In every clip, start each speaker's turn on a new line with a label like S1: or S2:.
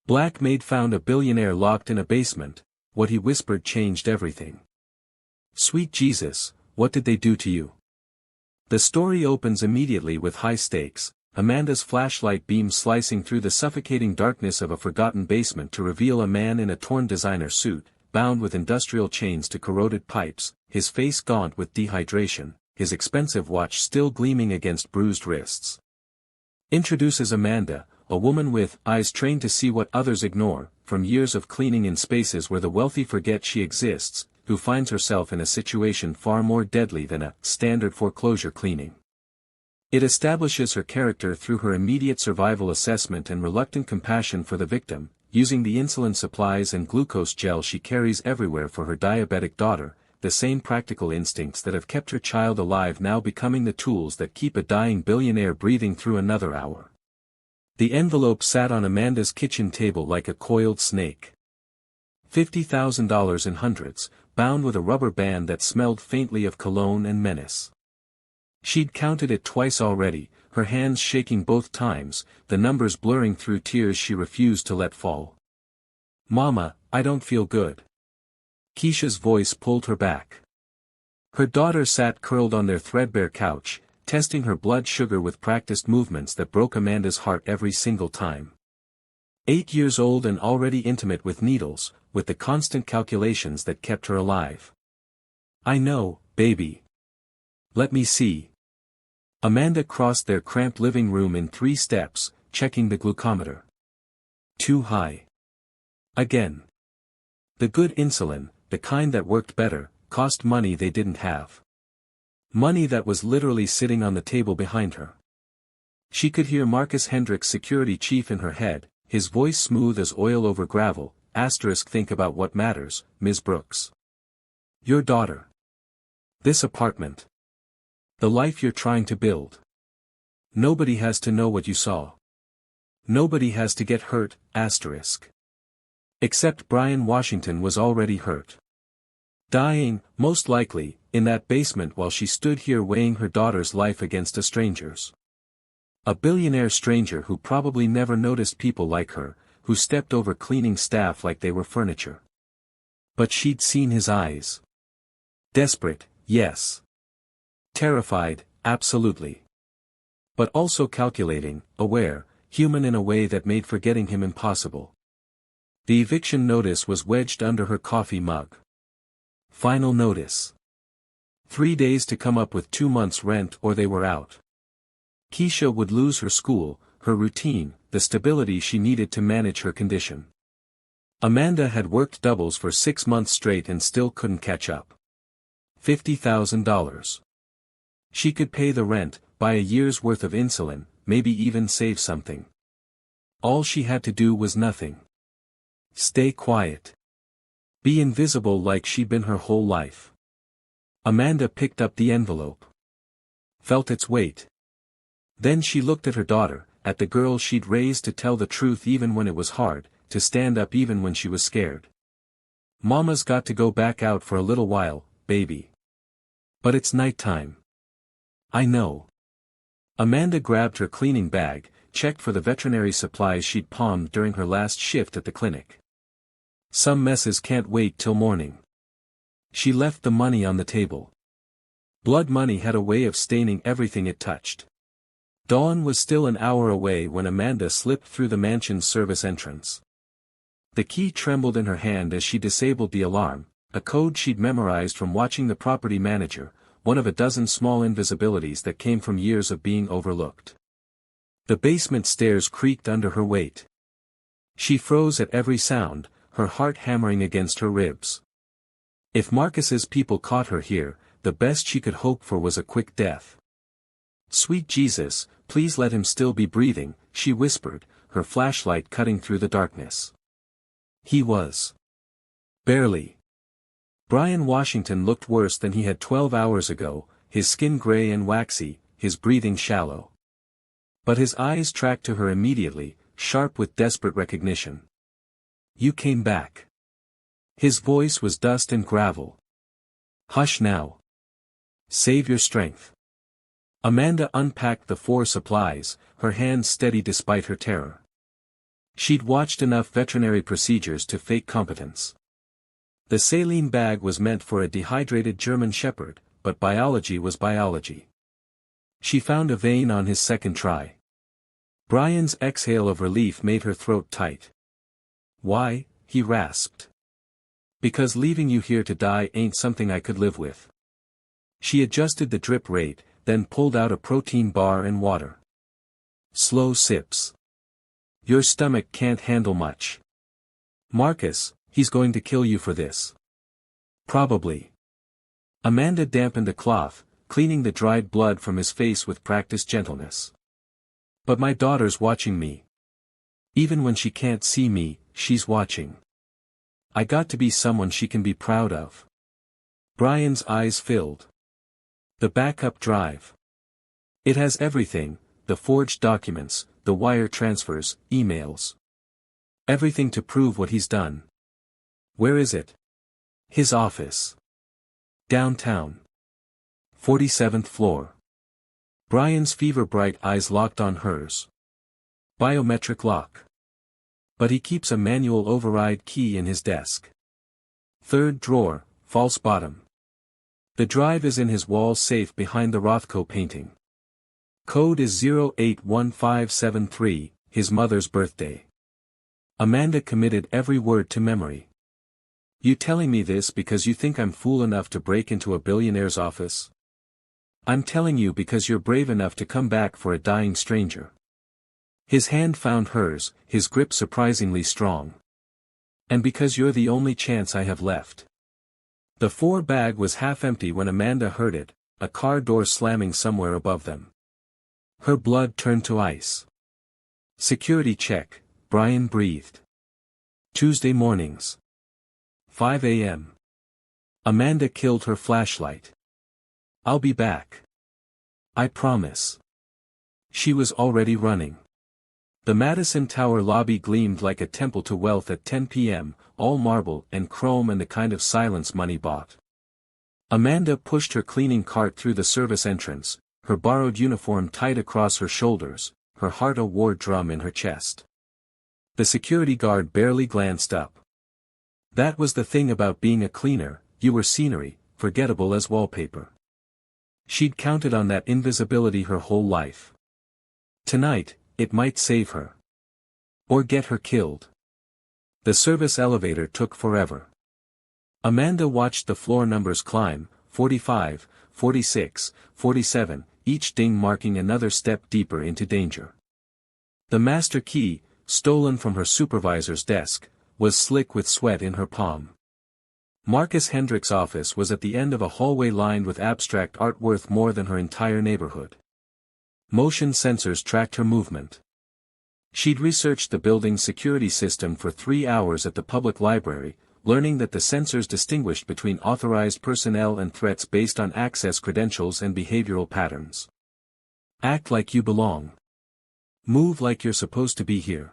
S1: Maid found a billionaire locked in a basement. What he whispered changed everything. Sweet Jesus, what did they do to you? The story opens immediately with high stakes, Amanda's flashlight beam slicing through the suffocating darkness of a forgotten basement to reveal a man in a torn designer suit, bound with industrial chains to corroded pipes, his face gaunt with dehydration, his expensive watch still gleaming against bruised wrists. Introduces Amanda, a woman with eyes trained to see what others ignore, from years of cleaning in spaces where the wealthy forget she exists, who finds herself in a situation far more deadly than a standard foreclosure cleaning. It establishes her character through her immediate survival assessment and reluctant compassion for the victim, using the insulin supplies and glucose gel she carries everywhere for her diabetic daughter, the same practical instincts that have kept her child alive now becoming the tools that keep a dying billionaire breathing through another hour. The envelope sat on Amanda's kitchen table like a coiled snake. $50,000 in hundreds, bound with a rubber band that smelled faintly of cologne and menace. She'd counted it twice already, her hands shaking both times, the numbers blurring through tears she refused to let fall. "Mama, I don't feel good." Keisha's voice pulled her back. Her daughter sat curled on their threadbare couch, testing her blood sugar with practiced movements that broke Amanda's heart every single time. 8 years old and already intimate with needles, with the constant calculations that kept her alive. "I know, baby. Let me see." Amanda crossed their cramped living room in 3 steps, checking the glucometer. Too high. Again. The good insulin, the kind that worked better, cost money they didn't have. Money that was literally sitting on the table behind her. She could hear Marcus Hendricks' security chief in her head, his voice smooth as oil over gravel, think about what matters, Ms. Brooks. Your daughter. This apartment. The life you're trying to build. Nobody has to know what you saw. Nobody has to get hurt, Except Brian Washington was already hurt. Dying, most likely, in that basement while she stood here weighing her daughter's life against a stranger's. A billionaire stranger who probably never noticed people like her, who stepped over cleaning staff like they were furniture. But she'd seen his eyes. Desperate, yes. Terrified, absolutely. But also calculating, aware, human in a way that made forgetting him impossible. The eviction notice was wedged under her coffee mug. Final notice. 3 days to come up with 2 months' rent or they were out. Keisha would lose her school, her routine, the stability she needed to manage her condition. Amanda had worked doubles for 6 months straight and still couldn't catch up. $50,000. She could pay the rent, buy a year's worth of insulin, maybe even save something. All she had to do was nothing. Stay quiet. Be invisible like she'd been her whole life. Amanda picked up the envelope. Felt its weight. Then she looked at her daughter, at the girl she'd raised to tell the truth even when it was hard, to stand up even when she was scared. Mama's got to go back out for a little while, baby. But it's nighttime. I know. Amanda grabbed her cleaning bag, checked for the veterinary supplies she'd pawned during her last shift at the clinic. Some messes can't wait till morning. She left the money on the table. Blood money had a way of staining everything it touched. Dawn was still an hour away when Amanda slipped through the mansion's service entrance. The key trembled in her hand as she disabled the alarm, a code she'd memorized from watching the property manager, one of a dozen small invisibilities that came from years of being overlooked. The basement stairs creaked under her weight. She froze at every sound, her heart hammering against her ribs. If Marcus's people caught her here, the best she could hope for was a quick death. Sweet Jesus, please let him still be breathing, she whispered, her flashlight cutting through the darkness. He was. Barely. Brian Washington looked worse than he had 12 hours ago, his skin gray and waxy, his breathing shallow. But his eyes tracked to her immediately, sharp with desperate recognition. You came back. His voice was dust and gravel. Hush now. Save your strength. Amanda unpacked the 4 supplies, her hands steady despite her terror. She'd watched enough veterinary procedures to fake competence. The saline bag was meant for a dehydrated German shepherd, but biology was biology. She found a vein on his second try. Brian's exhale of relief made her throat tight. "Why?" he rasped. "Because leaving you here to die ain't something I could live with." She adjusted the drip rate, then pulled out a protein bar and water. "Slow sips. Your stomach can't handle much. Marcus, he's going to kill you for this." "Probably." Amanda dampened a cloth, cleaning the dried blood from his face with practiced gentleness. "But my daughter's watching me. Even when she can't see me, she's watching. I got to be someone she can be proud of." Brian's eyes filled. "The backup drive. It has everything, the forged documents, the wire transfers, emails. Everything to prove what he's done." "Where is it?" "His office. Downtown. 47th floor." Brian's fever-bright eyes locked on hers. "Biometric lock. But he keeps a manual override key in his desk. Third drawer, false bottom. The drive is in his wall safe behind the Rothko painting. Code is 081573, his mother's birthday." Amanda committed every word to memory. "You telling me this because you think I'm fool enough to break into a billionaire's office?" "I'm telling you because you're brave enough to come back for a dying stranger." His hand found hers, his grip surprisingly strong. "And because you're the only chance I have left." The floor bag was half empty when Amanda heard it, a car door slamming somewhere above them. Her blood turned to ice. "Security check," Brian breathed. "Tuesday mornings. 5 a.m. Amanda killed her flashlight. "I'll be back. I promise." She was already running. The Madison Tower lobby gleamed like a temple to wealth at 10 p.m., all marble and chrome and the kind of silence money bought. Amanda pushed her cleaning cart through the service entrance, her borrowed uniform tight across her shoulders, her heart a war drum in her chest. The security guard barely glanced up. That was the thing about being a cleaner, you were scenery, forgettable as wallpaper. She'd counted on that invisibility her whole life. Tonight, it might save her. Or get her killed. The service elevator took forever. Amanda watched the floor numbers climb, 45, 46, 47, each ding marking another step deeper into danger. The master key, stolen from her supervisor's desk, was slick with sweat in her palm. Marcus Hendrick's office was at the end of a hallway lined with abstract art worth more than her entire neighborhood. Motion sensors tracked her movement. She'd researched the building's security system for 3 hours at the public library, learning that the sensors distinguished between authorized personnel and threats based on access credentials and behavioral patterns. Act like you belong. Move like you're supposed to be here.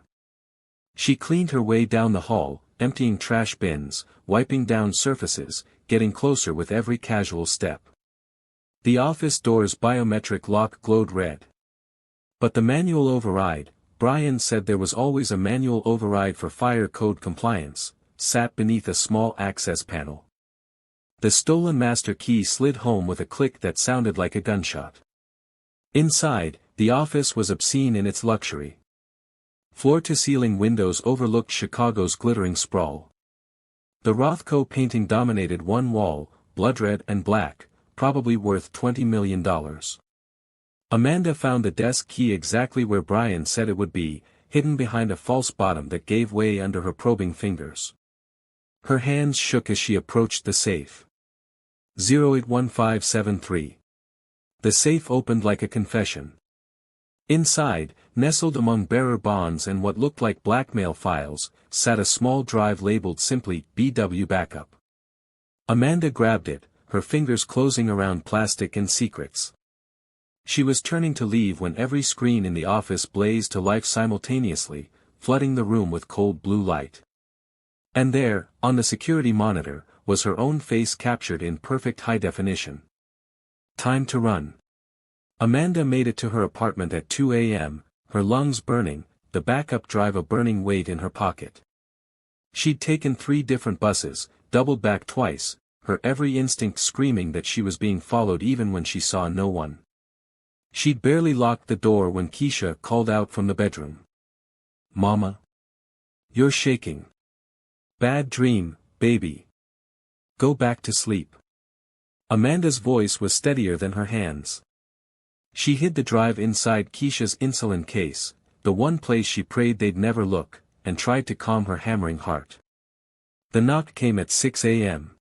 S1: She cleaned her way down the hall, emptying trash bins, wiping down surfaces, getting closer with every casual step. The office door's biometric lock glowed red. But the manual override, Brian said there was always a manual override for fire code compliance, sat beneath a small access panel. The stolen master key slid home with a click that sounded like a gunshot. Inside, the office was obscene in its luxury. Floor-to-ceiling windows overlooked Chicago's glittering sprawl. The Rothko painting dominated one wall, blood red and black, probably worth $20 million. Amanda found the desk key exactly where Brian said it would be, hidden behind a false bottom that gave way under her probing fingers. Her hands shook as she approached the safe. 081573. The safe opened like a confession. Inside, nestled among bearer bonds and what looked like blackmail files, sat a small drive labeled simply BW Backup. Amanda grabbed it, her fingers closing around plastic and secrets. She was turning to leave when every screen in the office blazed to life simultaneously, flooding the room with cold blue light. And there, on the security monitor, was her own face captured in perfect high definition. Time to run. Amanda made it to her apartment at 2 a.m., her lungs burning, the backup drive a burning weight in her pocket. She'd taken 3 different buses, doubled back twice, her every instinct screaming that she was being followed even when she saw no one. She'd barely locked the door when Keisha called out from the bedroom. "Mama? You're shaking. Bad dream, baby. Go back to sleep." Amanda's voice was steadier than her hands. She hid the drive inside Keisha's insulin case, the one place she prayed they'd never look, and tried to calm her hammering heart. The knock came at 6 a.m.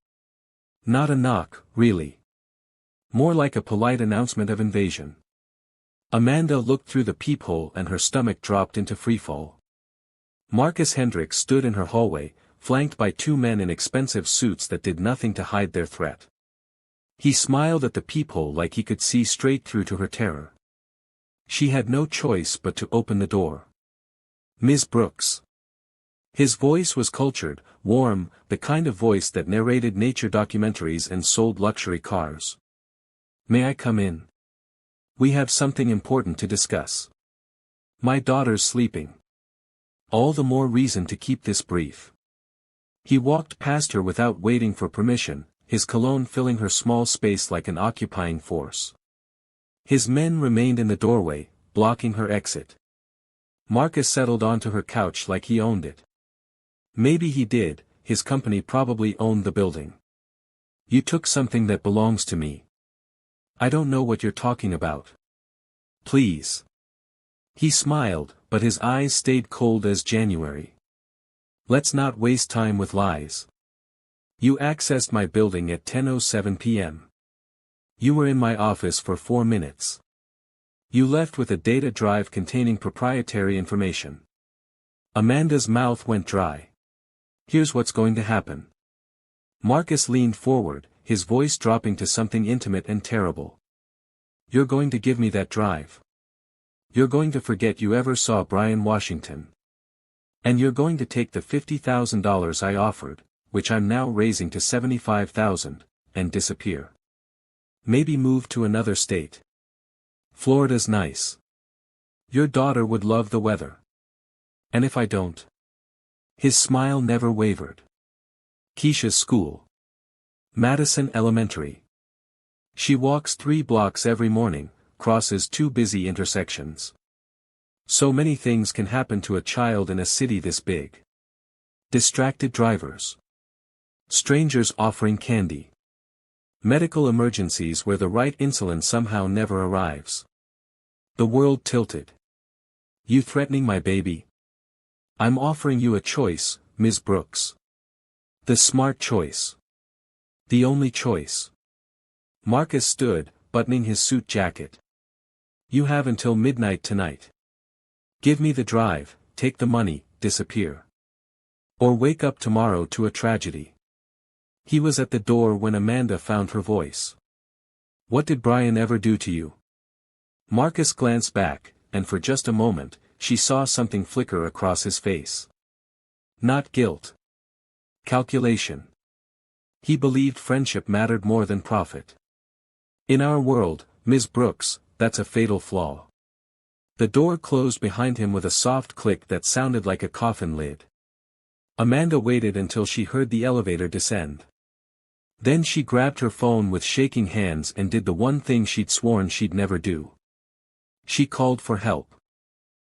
S1: Not a knock, really. More like a polite announcement of invasion. Amanda looked through the peephole and her stomach dropped into freefall. Marcus Hendricks stood in her hallway, flanked by 2 men in expensive suits that did nothing to hide their threat. He smiled at the peephole like he could see straight through to her terror. She had no choice but to open the door. "Ms. Brooks." His voice was cultured, warm, the kind of voice that narrated nature documentaries and sold luxury cars. "May I come in? We have something important to discuss. My daughter's sleeping. All the more reason to keep this brief." He walked past her without waiting for permission, his cologne filling her small space like an occupying force. His men remained in the doorway, blocking her exit. Marcus settled onto her couch like he owned it. Maybe he did, his company probably owned the building. "You took something that belongs to me. I don't know what you're talking about. Please." He smiled, but his eyes stayed cold as January. "Let's not waste time with lies. You accessed my building at 10:07 p.m. You were in my office for 4 minutes. You left with a data drive containing proprietary information." Amanda's mouth went dry. "Here's what's going to happen." Marcus leaned forward, his voice dropping to something intimate and terrible. "You're going to give me that drive. You're going to forget you ever saw Brian Washington. And you're going to take the $50,000 I offered, which I'm now raising to $75,000, and disappear. Maybe move to another state. Florida's nice. Your daughter would love the weather. And if I don't?" His smile never wavered. "Keisha's school. Madison Elementary. She walks 3 blocks every morning, crosses 2 busy intersections. So many things can happen to a child in a city this big. Distracted drivers. Strangers offering candy. Medical emergencies where the right insulin somehow never arrives." The world tilted. "You threatening my baby? I'm offering you a choice, Ms. Brooks. The smart choice. The only choice." Marcus stood, buttoning his suit jacket. "You have until midnight tonight. Give me the drive, take the money, disappear. Or wake up tomorrow to a tragedy." He was at the door when Amanda found her voice. "What did Brian ever do to you?" Marcus glanced back, and for just a moment, she saw something flicker across his face. Not guilt. Calculation. He believed friendship mattered more than profit. "In our world, Ms. Brooks, that's a fatal flaw." The door closed behind him with a soft click that sounded like a coffin lid. Amanda waited until she heard the elevator descend. Then she grabbed her phone with shaking hands and did the one thing she'd sworn she'd never do. She called for help.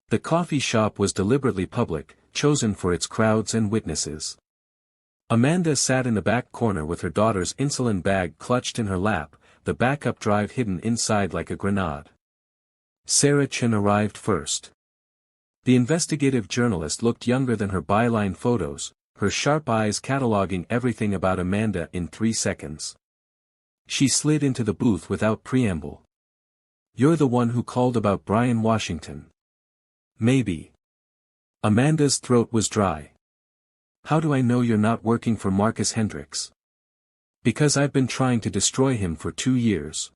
S1: The coffee shop was deliberately public, chosen for its crowds and witnesses. Amanda sat in the back corner with her daughter's insulin bag clutched in her lap, the backup drive hidden inside like a grenade. Sarah Chin arrived first. The investigative journalist looked younger than her byline photos, her sharp eyes cataloging everything about Amanda in 3 seconds. She slid into the booth without preamble. "You're the one who called about Brian Washington." "Maybe." Amanda's throat was dry. "How do I know you're not working for Marcus Hendricks?" "Because I've been trying to destroy him for 2 years."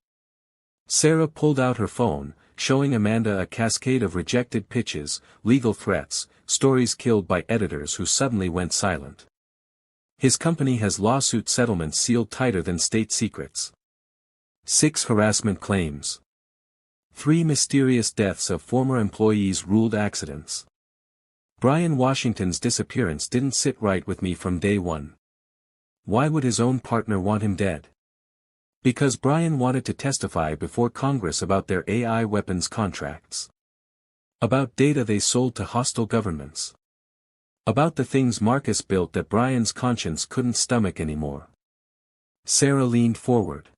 S1: Sarah pulled out her phone, showing Amanda a cascade of rejected pitches, legal threats, stories killed by editors who suddenly went silent. "His company has lawsuit settlements sealed tighter than state secrets. 6 harassment claims. 3 mysterious deaths of former employees ruled accidents. Brian Washington's disappearance didn't sit right with me from day one. Why would his own partner want him dead? Because Brian wanted to testify before Congress about their AI weapons contracts. About data they sold to hostile governments. About the things Marcus built that Brian's conscience couldn't stomach anymore. Sarah leaned forward.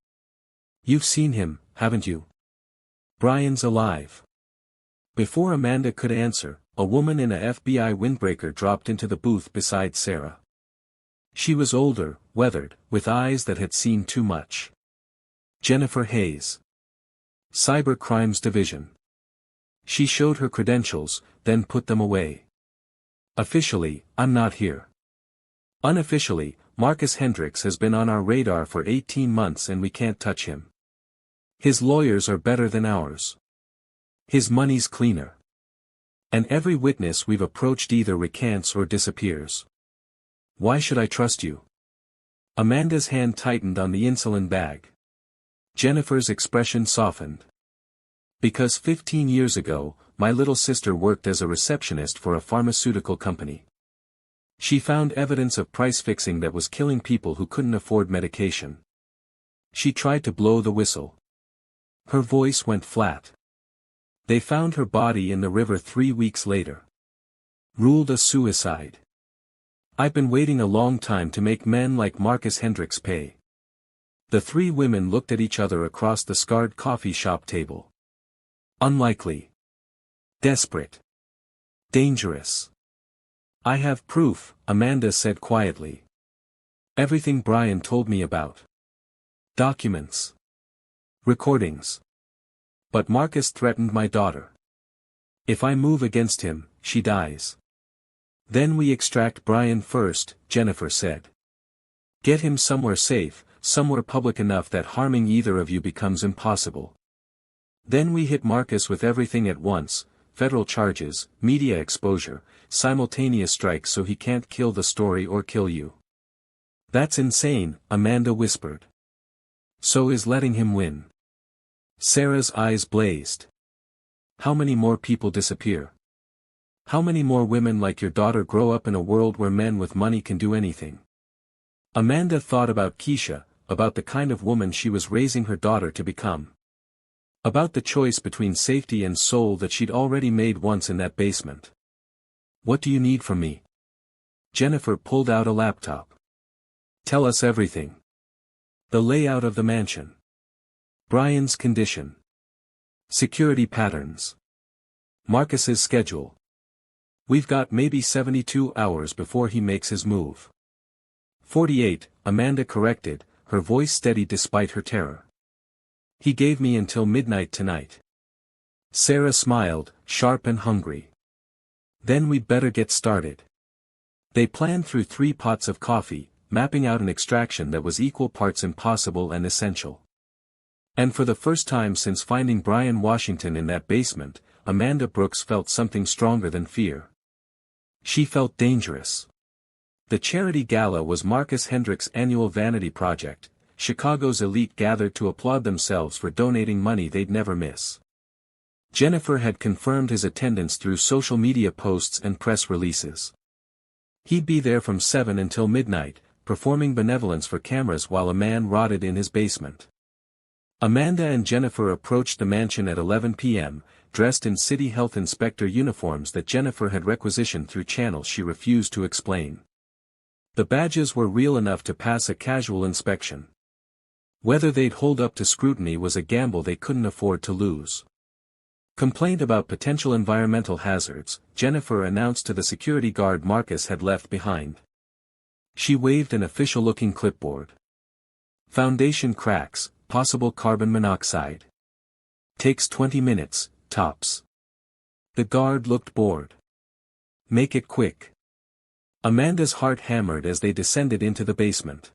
S1: You've seen him, haven't you? Brian's alive. Before Amanda could answer, a woman in a FBI windbreaker dropped into the booth beside Sarah. She was older, weathered, with eyes that had seen too much. Jennifer Hayes. Cyber Crimes Division. She showed her credentials, then put them away. Officially, I'm not here. Unofficially, Marcus Hendricks has been on our radar for 18 months and we can't touch him. His lawyers are better than ours. His money's cleaner. And every witness we've approached either recants or disappears. Why should I trust you? Amanda's hand tightened on the insulin bag. Jennifer's expression softened. Because 15 years ago, my little sister worked as a receptionist for a pharmaceutical company. She found evidence of price fixing that was killing people who couldn't afford medication. She tried to blow the whistle. Her voice went flat. They found her body in the river 3 weeks later. Ruled a suicide. I've been waiting a long time to make men like Marcus Hendricks pay. The three women looked at each other across the scarred coffee shop table. Unlikely. Desperate. Dangerous. I have proof, Amanda said quietly. Everything Brian told me about. Documents. Recordings. But Marcus threatened my daughter. If I move against him, she dies. Then we extract Brian first, Jennifer said. Get him somewhere safe, somewhere public enough that harming either of you becomes impossible. Then we hit Marcus with everything at once, federal charges, media exposure, simultaneous strikes so he can't kill the story or kill you. That's insane, Amanda whispered. So is letting him win. Sarah's eyes blazed. How many more people disappear? How many more women like your daughter grow up in a world where men with money can do anything? Amanda thought about Keisha, about the kind of woman she was raising her daughter to become. About the choice between safety and soul that she'd already made once in that basement. What do you need from me? Jennifer pulled out a laptop. Tell us everything. The layout of the mansion. Brian's condition. Security patterns. Marcus's schedule. We've got maybe 72 hours before he makes his move. 48, Amanda corrected, her voice steady despite her terror. He gave me until midnight tonight. Sarah smiled, sharp and hungry. Then we'd better get started. They planned through 3 pots of coffee, mapping out an extraction that was equal parts impossible and essential. And for the first time since finding Brian Washington in that basement, Amanda Brooks felt something stronger than fear. She felt dangerous. The charity gala was Marcus Hendricks' annual vanity project. Chicago's elite gathered to applaud themselves for donating money they'd never miss. Jennifer had confirmed his attendance through social media posts and press releases. He'd be there from 7 until midnight, performing benevolence for cameras while a man rotted in his basement. Amanda and Jennifer approached the mansion at 11 p.m., dressed in city health inspector uniforms that Jennifer had requisitioned through channels she refused to explain. The badges were real enough to pass a casual inspection. Whether they'd hold up to scrutiny was a gamble they couldn't afford to lose. Complained about potential environmental hazards, Jennifer announced to the security guard Marcus had left behind. She waved an official-looking clipboard. Foundation cracks, possible carbon monoxide. Takes 20 minutes, tops. The guard looked bored. Make it quick. Amanda's heart hammered as they descended into the basement.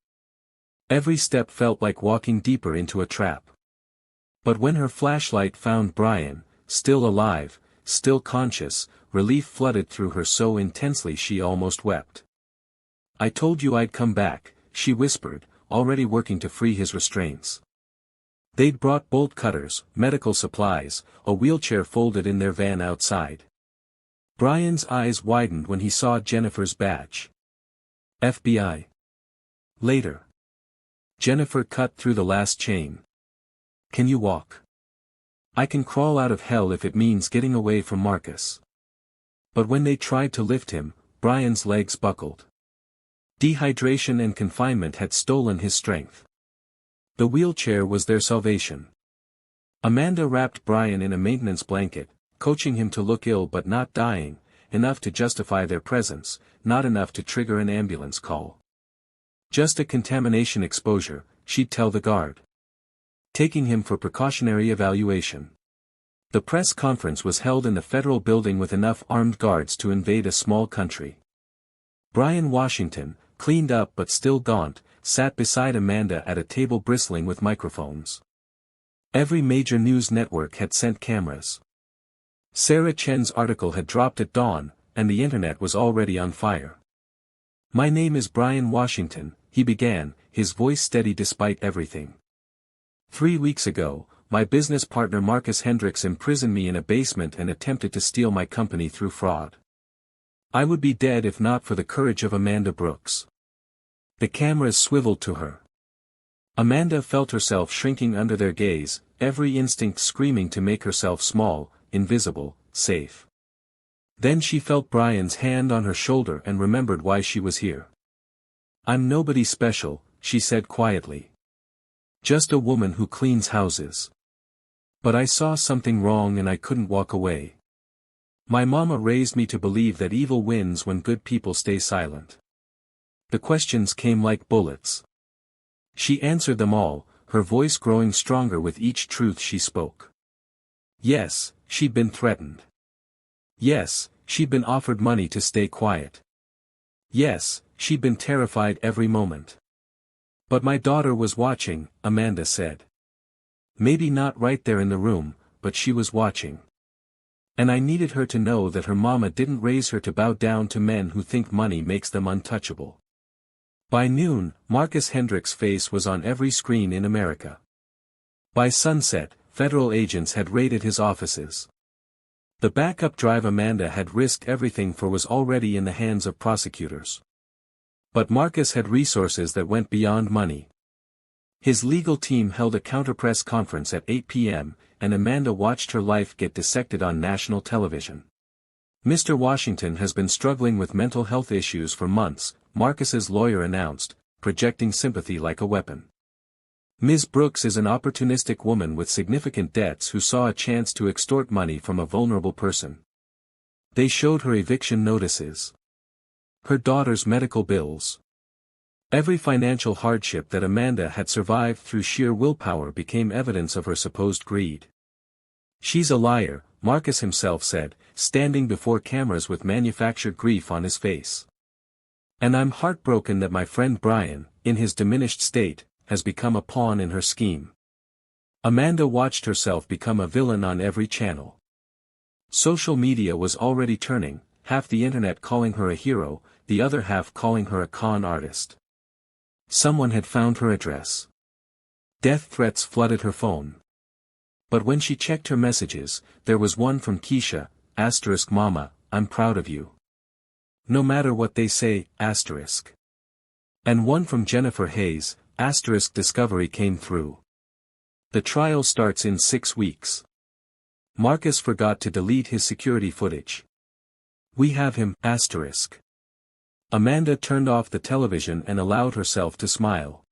S1: Every step felt like walking deeper into a trap. But when her flashlight found Brian, still alive, still conscious, relief flooded through her so intensely she almost wept. I told you I'd come back, she whispered, already working to free his restraints. They'd brought bolt cutters, medical supplies, a wheelchair folded in their van outside. Brian's eyes widened when he saw Jennifer's badge. FBI. Later. Jennifer cut through the last chain. Can you walk? I can crawl out of hell if it means getting away from Marcus. But when they tried to lift him, Brian's legs buckled. Dehydration and confinement had stolen his strength. The wheelchair was their salvation. Amanda wrapped Brian in a maintenance blanket, coaching him to look ill but not dying, enough to justify their presence, not enough to trigger an ambulance call. Just a contamination exposure, she'd tell the guard. Taking him for precautionary evaluation. The press conference was held in the federal building with enough armed guards to invade a small country. Brian Washington, cleaned up but still gaunt, sat beside Amanda at a table bristling with microphones. Every major news network had sent cameras. Sarah Chen's article had dropped at dawn, and the internet was already on fire. My name is Brian Washington, he began, his voice steady despite everything. 3 weeks ago, my business partner Marcus Hendricks imprisoned me in a basement and attempted to steal my company through fraud. I would be dead if not for the courage of Amanda Brooks. The cameras swiveled to her. Amanda felt herself shrinking under their gaze, every instinct screaming to make herself small, invisible, safe. Then she felt Brian's hand on her shoulder and remembered why she was here. I'm nobody special, she said quietly. Just a woman who cleans houses. But I saw something wrong and I couldn't walk away. My mama raised me to believe that evil wins when good people stay silent. The questions came like bullets. She answered them all, her voice growing stronger with each truth she spoke. Yes, she'd been threatened. Yes, she'd been offered money to stay quiet. Yes, she'd been terrified every moment. But my daughter was watching, Amanda said. Maybe not right there in the room, but she was watching. And I needed her to know that her mama didn't raise her to bow down to men who think money makes them untouchable. By noon, Marcus Hendricks' face was on every screen in America. By sunset, federal agents had raided his offices. The backup drive Amanda had risked everything for was already in the hands of prosecutors. But Marcus had resources that went beyond money. His legal team held a counter-press conference at 8 p.m., and Amanda watched her life get dissected on national television. Mr. Washington has been struggling with mental health issues for months, Marcus's lawyer announced, projecting sympathy like a weapon. Ms. Brooks is an opportunistic woman with significant debts who saw a chance to extort money from a vulnerable person. They showed her eviction notices. Her daughter's medical bills. Every financial hardship that Amanda had survived through sheer willpower became evidence of her supposed greed. She's a liar, Marcus himself said, standing before cameras with manufactured grief on his face. And I'm heartbroken that my friend Brian, in his diminished state, has become a pawn in her scheme. Amanda watched herself become a villain on every channel. Social media was already turning, half the internet calling her a hero, the other half calling her a con artist. Someone had found her address. Death threats flooded her phone. But when she checked her messages, there was one from Keisha, *Mama, I'm proud of you. No matter what they say, *. And one from Jennifer Hayes, * Discovery came through. The trial starts in 6 weeks. Marcus forgot to delete his security footage. We have him, *. Amanda turned off the television and allowed herself to smile.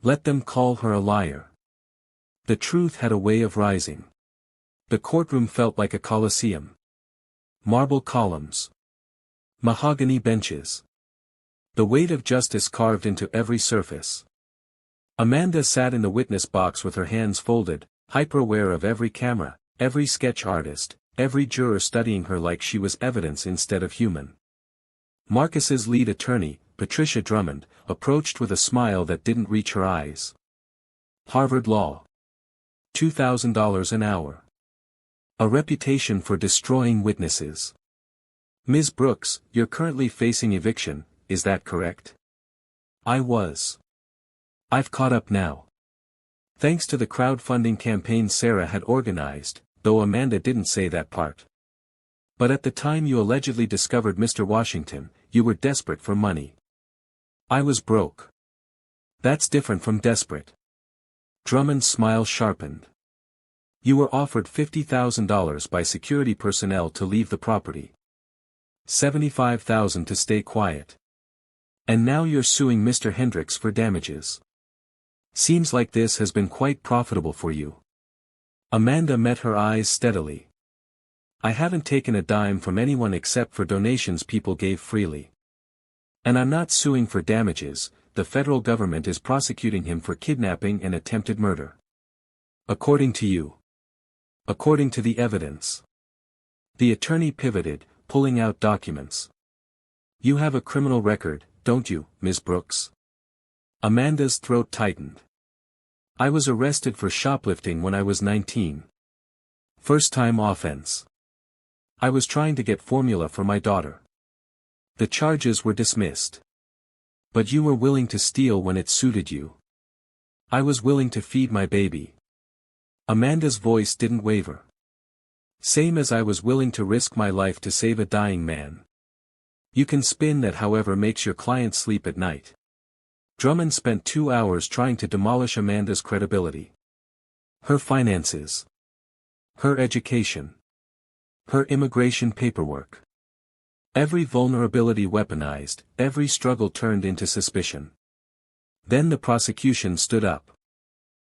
S1: Let them call her a liar. The truth had a way of rising. The courtroom felt like a coliseum. Marble columns. Mahogany benches. The weight of justice carved into every surface. Amanda sat in the witness box with her hands folded, hyper-aware of every camera, every sketch artist, every juror studying her like she was evidence instead of human. Marcus's lead attorney, Patricia Drummond, approached with a smile that didn't reach her eyes. Harvard Law. $2,000 an hour. A reputation for destroying witnesses. Ms. Brooks, you're currently facing eviction, is that correct? I was. I've caught up now. Thanks to the crowdfunding campaign Sarah had organized, though Amanda didn't say that part. But at the time you allegedly discovered Mr. Washington, you were desperate for money. I was broke. That's different from desperate. Drummond's smile sharpened. You were offered $50,000 by security personnel to leave the property. $75,000 to stay quiet. And now you're suing Mr. Hendricks for damages. Seems like this has been quite profitable for you. Amanda met her eyes steadily. I haven't taken a dime from anyone except for donations people gave freely. And I'm not suing for damages. The federal government is prosecuting him for kidnapping and attempted murder. According to you. According to the evidence. The attorney pivoted, pulling out documents. You have a criminal record, don't you, Ms. Brooks? Amanda's throat tightened. I was arrested for shoplifting when I was 19. First-time offense. I was trying to get formula for my daughter. The charges were dismissed. But you were willing to steal when it suited you. I was willing to feed my baby. Amanda's voice didn't waver. Same as I was willing to risk my life to save a dying man. You can spin that however makes your client sleep at night. Drummond spent 2 hours trying to demolish Amanda's credibility. Her finances. Her education. Her immigration paperwork. Every vulnerability weaponized, every struggle turned into suspicion. Then the prosecution stood up.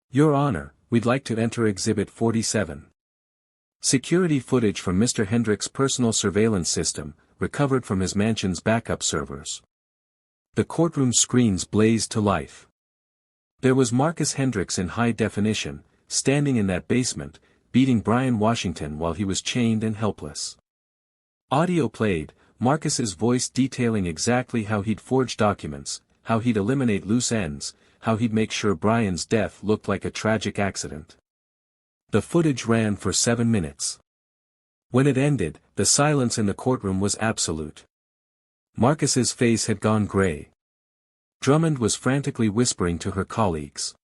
S1: Your Honor, we'd like to enter Exhibit 47. Security footage from Mr. Hendricks' personal surveillance system, recovered from his mansion's backup servers. The courtroom screens blazed to life. There was Marcus Hendricks in high definition, standing in that basement, beating Brian Washington while he was chained and helpless. Audio played, Marcus's voice detailing exactly how he'd forge documents, how he'd eliminate loose ends, how he'd make sure Brian's death looked like a tragic accident. The footage ran for 7 minutes. When it ended, the silence in the courtroom was absolute. Marcus's face had gone gray. Drummond was frantically whispering to her colleagues.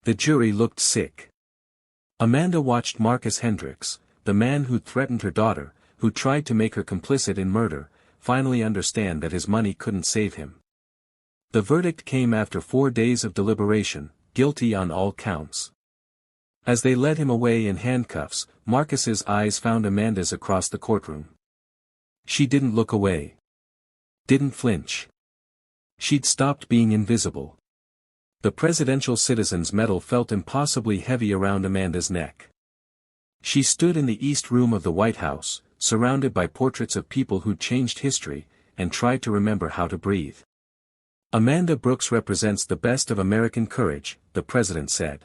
S1: The jury looked sick. Amanda watched Marcus Hendricks, the man who threatened her daughter, who tried to make her complicit in murder, finally understand that his money couldn't save him. The verdict came after 4 days of deliberation, guilty on all counts. As they led him away in handcuffs, Marcus's eyes found Amanda's across the courtroom. She didn't look away. Didn't flinch. She'd stopped being invisible. The Presidential Citizen's Medal felt impossibly heavy around Amanda's neck. She stood in the East Room of the White House, surrounded by portraits of people who'd changed history, and tried to remember how to breathe. Amanda Brooks represents the best of American courage, the president said.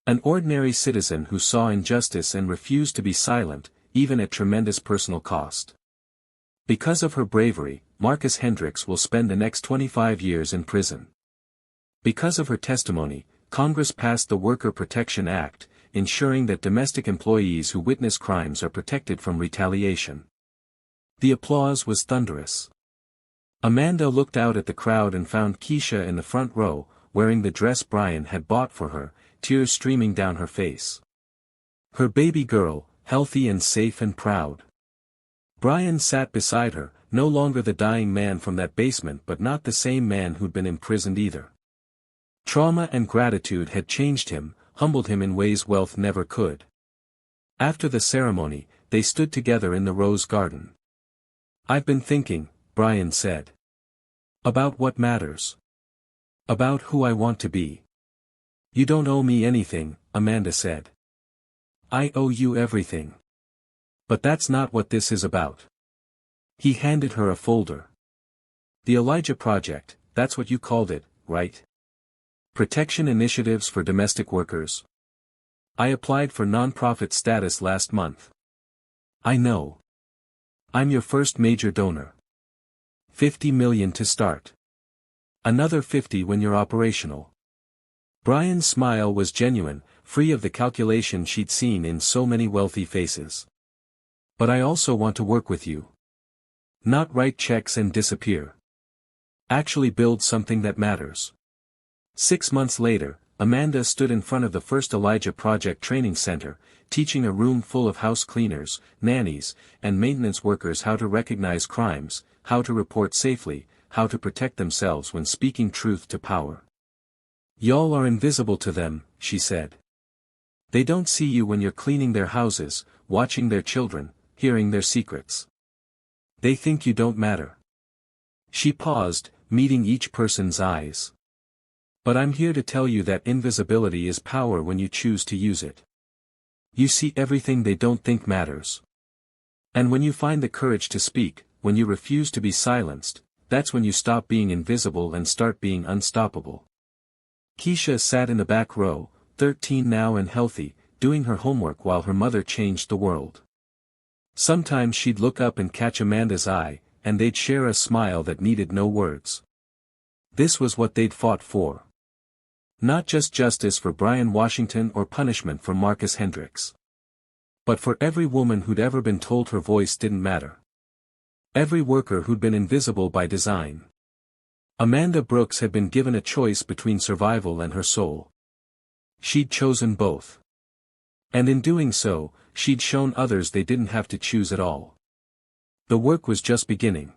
S1: An ordinary citizen who saw injustice and refused to be silent, even at tremendous personal cost. Because of her bravery, Marcus Hendricks will spend the next 25 years in prison. Because of her testimony, Congress passed the Worker Protection Act, ensuring that domestic employees who witness crimes are protected from retaliation. The applause was thunderous. Amanda looked out at the crowd and found Keisha in the front row, wearing the dress Brian had bought for her, tears streaming down her face. Her baby girl, healthy and safe and proud. Brian sat beside her, no longer the dying man from that basement but not the same man who'd been imprisoned either. Trauma and gratitude had changed him, humbled him in ways wealth never could. After the ceremony, they stood together in the rose garden. I've been thinking, Brian said. About what matters. About who I want to be. You don't owe me anything, Amanda said. I owe you everything. But that's not what this is about. He handed her a folder. The Elijah Project, that's what you called it, right? Protection Initiatives for Domestic Workers. I applied for nonprofit status last month. I know. I'm your first major donor. $50 million to start. Another 50 when you're operational. Brian's smile was genuine, free of the calculation she'd seen in so many wealthy faces. But I also want to work with you. Not write checks and disappear. Actually build something that matters. 6 months later, Amanda stood in front of the first Elijah Project Training Center, teaching a room full of house cleaners, nannies, and maintenance workers how to recognize crimes, how to report safely, how to protect themselves when speaking truth to power. "Y'all are invisible to them," she said. "They don't see you when you're cleaning their houses, watching their children, hearing their secrets. They think you don't matter." She paused, meeting each person's eyes. "But I'm here to tell you that invisibility is power when you choose to use it. You see everything they don't think matters. And when you find the courage to speak, when you refuse to be silenced, that's when you stop being invisible and start being unstoppable." Keisha sat in the back row, 13 now and healthy, doing her homework while her mother changed the world. Sometimes she'd look up and catch Amanda's eye, and they'd share a smile that needed no words. This was what they'd fought for. Not just justice for Brian Washington or punishment for Marcus Hendricks. But for every woman who'd ever been told her voice didn't matter. Every worker who'd been invisible by design. Amanda Brooks had been given a choice between survival and her soul. She'd chosen both. And in doing so, she'd shown others they didn't have to choose at all. The work was just beginning.